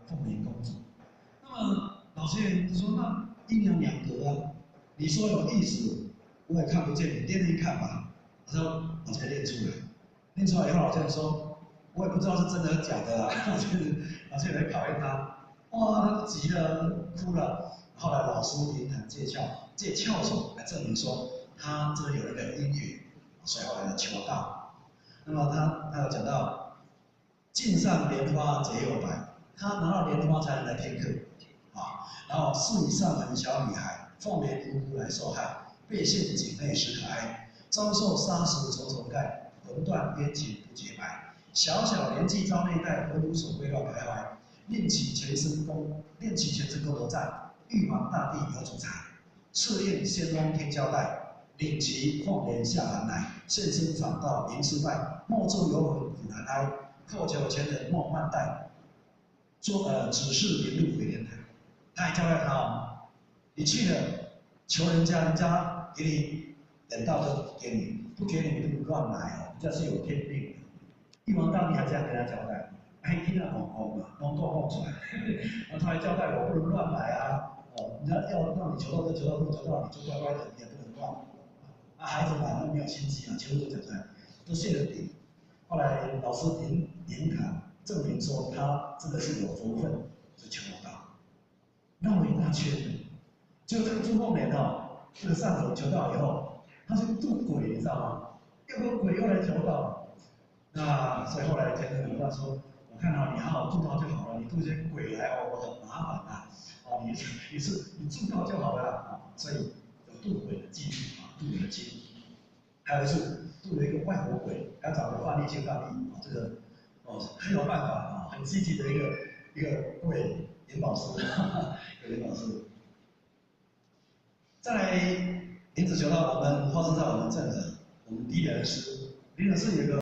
凤莲公主。那么老学员就说：“那阴阳两隔啊，你说有意思，我也看不见，你练练看吧。”他说：“我直接练出来。”练出来以后，老学员说：“我也不知道是真的还是假的啊。”老学员来考验他，哇，他急了，哭了。后来老师言谈借窍手来证明说他这有一个因缘，所以后来求道。那么他有讲到，镜上莲花结又白，他拿到莲花才能来听课，啊，然后市里上门小女孩，凤莲无辜来受害，被陷井内实可哀，遭受砂石重重盖，魂断冤情不解白。小小年纪遭内带，魂无所归乱徘徊，练起全身功德在，玉皇大帝有主宰，赤焰仙翁天交代，领其凤莲下凡来，现身访道迎失败，莫助游魂苦难哀，破求前人梦漫代，只是连入回莲台。他还交代他哦，你去了求人家，人家给你等到就给你，不给你你就乱来哦，这是有天命的。玉皇大帝还这样跟他交代，哎，听到嘛，弄出来，然后他还交代我不能乱来啊，哦，人家要让你求到这求到那求到你就乖乖的，你也不能乱。啊，孩子嘛，那没有心机啊，全部都讲出来，都谢了底。后来老师言谈证明说他真的是有福分，就求得到，绕了一大圈。就这个朱凤莲哦，这个上头求到以后，他去渡鬼，你知道吗？又个鬼又来求到，那所以后来天人他说，我看到你好好渡道就好了，你渡些鬼来哦，我很麻烦啊，哦，你渡道就好了啊，所以有渡鬼的技术啊，渡鬼的经。还有是渡了一个外国鬼，还要找个范例去范例啊，这个很有办法啊，很积极的一个贵灵宝师，灵宝师。再来，莲子求道，我们发生在我们镇的，我们第一人师，第一人师有一个。